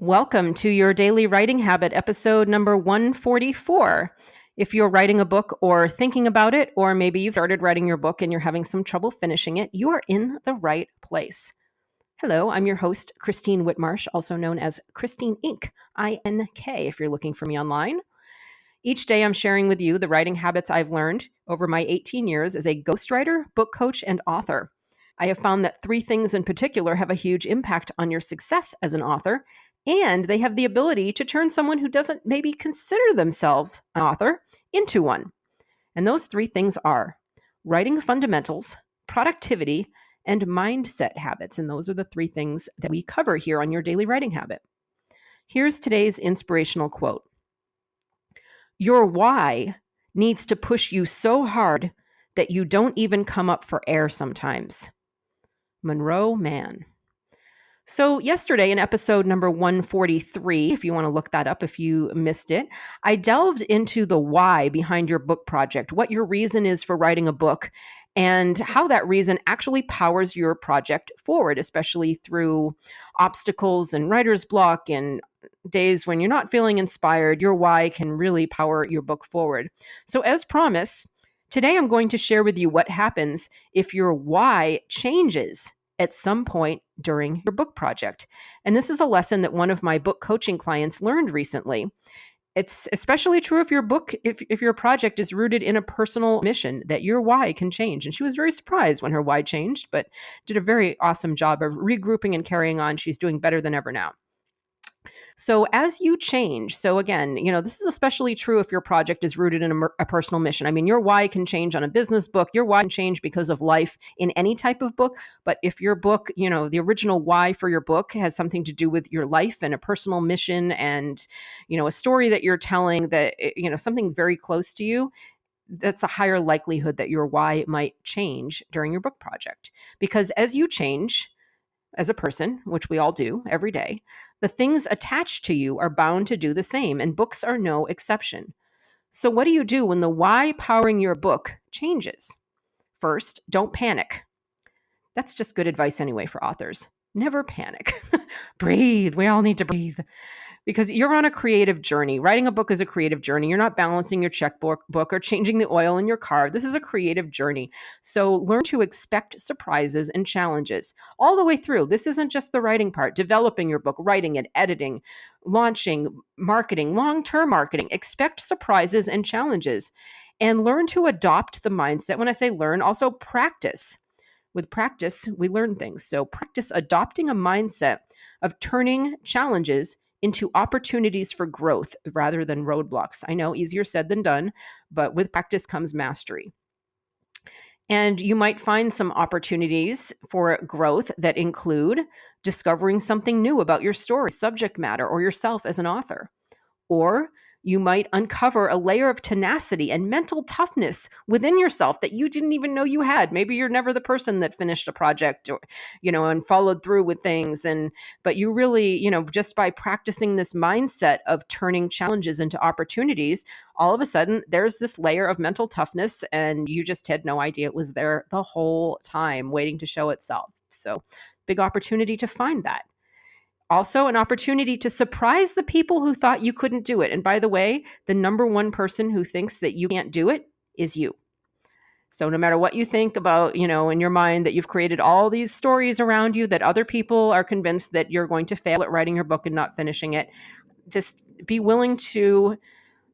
Welcome to your Daily Writing Habit, episode number 144. If you're writing a book or thinking about it, or maybe you've started writing your book and you're having some trouble finishing it, you are in the right place. Hello, I'm your host, Christine Whitmarsh, also known as Christine Inc., I-N-K, if you're looking for me online. Each day I'm sharing with you the writing habits I've learned over my 18 years as a ghostwriter, book coach, and author. I have found that 3 things in particular have a huge impact on your success as an author, and they have the ability to turn someone who doesn't maybe consider themselves an author into one. And those 3 things are writing fundamentals, productivity, and mindset habits. And those are the 3 things that we cover here on your daily writing habit. Here's today's inspirational quote. Your why needs to push you so hard that you don't even come up for air sometimes. Monroe Mann. So yesterday in episode number 143, if you want to look that up if you missed it, I delved into the why behind your book project, what your reason is for writing a book, and how that reason actually powers your project forward, especially through obstacles and writer's block and days when you're not feeling inspired. Your why can really power your book forward. So as promised, today I'm going to share with you what happens if your why changes at some point during your book project. And this is a lesson that one of my book coaching clients learned recently. It's especially true if your book, if your project is rooted in a personal mission, that your why can change. And she was very surprised when her why changed, but did a very awesome job of regrouping and carrying on. She's doing better than ever now. So as you change, so again, this is especially true if your project is rooted in a personal mission. I mean, your why can change on a business book. Your why can change because of life in any type of book. But if your book, the original why for your book has something to do with your life and a personal mission and, a story that you're telling that, something very close to you, that's a higher likelihood that your why might change during your book project. Because as you change, as a person, which we all do every day, the things attached to you are bound to do the same, and books are no exception. So what do you do when the why powering your book changes? First, don't panic. That's just good advice anyway for authors. Never panic. Breathe. We all need to breathe. Because you're on a creative journey. Writing a book is a creative journey. You're not balancing your checkbook or changing the oil in your car. This is a creative journey. So learn to expect surprises and challenges all the way through. This isn't just the writing part. Developing your book, writing it, editing, launching, marketing, long-term marketing. Expect surprises and challenges. And learn to adopt the mindset. When I say learn, also practice. With practice, we learn things. So practice adopting a mindset of turning challenges into opportunities for growth rather than roadblocks. I know, easier said than done, but with practice comes mastery. And you might find some opportunities for growth that include discovering something new about your story, subject matter, or yourself as an author. Or you might uncover a layer of tenacity and mental toughness within yourself that you didn't even know you had. Maybe you're never the person that finished a project or, and followed through with things. But you really, just by practicing this mindset of turning challenges into opportunities, all of a sudden there's this layer of mental toughness and you just had no idea it was there the whole time waiting to show itself. So big opportunity to find that. Also, an opportunity to surprise the people who thought you couldn't do it. And by the way, the number one person who thinks that you can't do it is you. So no matter what you think about, in your mind that you've created all these stories around you that other people are convinced that you're going to fail at writing your book and not finishing it, just be willing to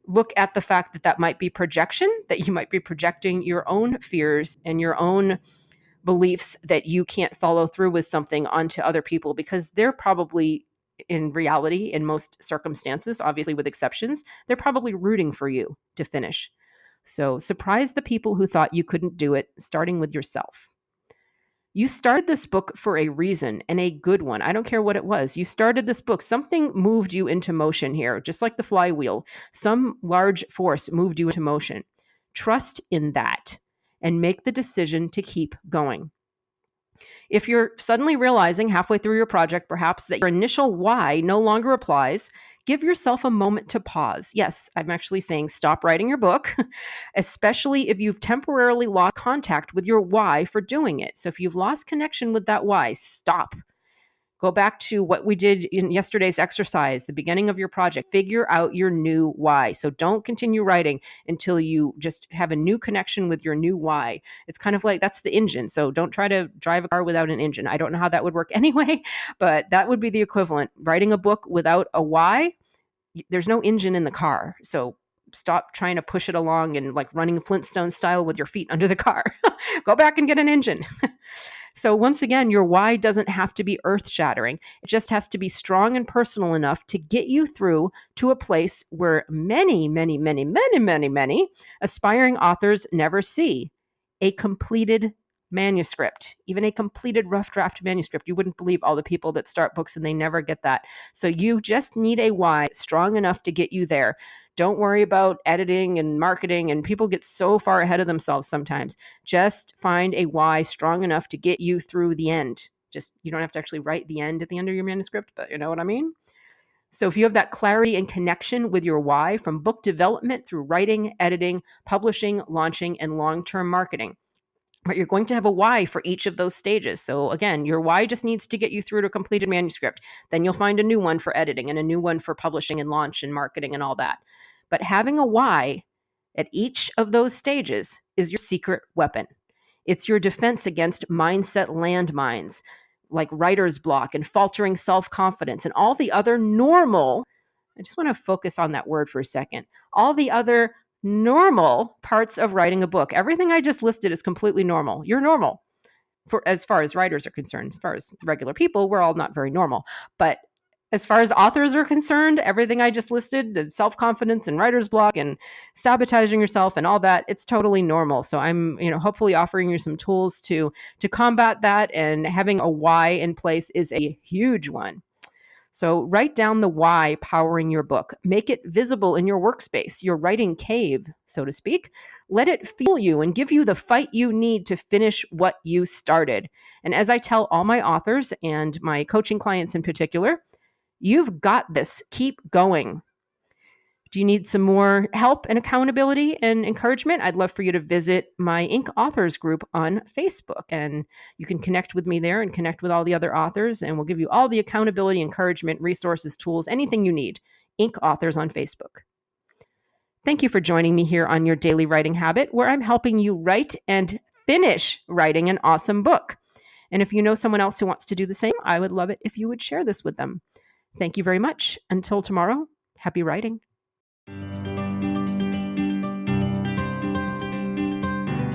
look at the fact that that might be projection, that you might be projecting your own fears and your own beliefs that you can't follow through with something onto other people, because they're probably, in reality, in most circumstances, obviously with exceptions, they're probably rooting for you to finish. So surprise the people who thought you couldn't do it, starting with yourself. You started this book for a reason, and a good one. I don't care what it was. You started this book. Something moved you into motion here, just like the flywheel. Some large force moved you into motion. Trust in that and make the decision to keep going. If you're suddenly realizing halfway through your project, perhaps, that your initial why no longer applies, give yourself a moment to pause. Yes, I'm actually saying stop writing your book, especially if you've temporarily lost contact with your why for doing it. So if you've lost connection with that why, stop. Go back to what we did in yesterday's exercise, the beginning of your project. Figure out your new why. So don't continue writing until you just have a new connection with your new why. It's kind of like that's the engine. So don't try to drive a car without an engine. I don't know how that would work anyway, but that would be the equivalent. Writing a book without a why, there's no engine in the car. So stop trying to push it along and like running Flintstone style with your feet under the car. Go back and get an engine. So once again, your why doesn't have to be earth-shattering. It just has to be strong and personal enough to get you through to a place where many aspiring authors never see a completed manuscript, even a completed rough draft manuscript. You wouldn't believe all the people that start books and they never get that. So you just need a why strong enough to get you there. Don't worry about editing and marketing, and people get so far ahead of themselves sometimes. Just find a why strong enough to get you through the end. Just, you don't have to actually write the end at the end of your manuscript, but you know what I mean? So if you have that clarity and connection with your why from book development through writing, editing, publishing, launching, and long-term marketing, but you're going to have a why for each of those stages. So again, your why just needs to get you through to a completed manuscript. Then you'll find a new one for editing and a new one for publishing and launch and marketing and all that. But having a why at each of those stages is your secret weapon. It's your defense against mindset landmines like writer's block and faltering self-confidence and all the other normal, I just want to focus on that word for a second, all the other normal parts of writing a book. Everything I just listed is completely normal. You're normal for as far as writers are concerned. As far as regular people, we're all not very normal. But as far as authors are concerned, everything I just listed, the self-confidence and writer's block and sabotaging yourself and all that, it's totally normal. So I'm, hopefully offering you some tools to combat that, and having a why in place is a huge one. So write down the why powering your book. Make it visible in your workspace, your writing cave, so to speak. Let it fuel you and give you the fight you need to finish what you started. And as I tell all my authors and my coaching clients in particular, you've got this. Keep going. Do you need some more help and accountability and encouragement? I'd love for you to visit my Inc. Authors group on Facebook, and you can connect with me there and connect with all the other authors, and we'll give you all the accountability, encouragement, resources, tools, anything you need. Inc. Authors on Facebook. Thank you for joining me here on Your Daily Writing Habit, where I'm helping you write and finish writing an awesome book. And if you know someone else who wants to do the same, I would love it if you would share this with them. Thank you very much. Until tomorrow, happy writing.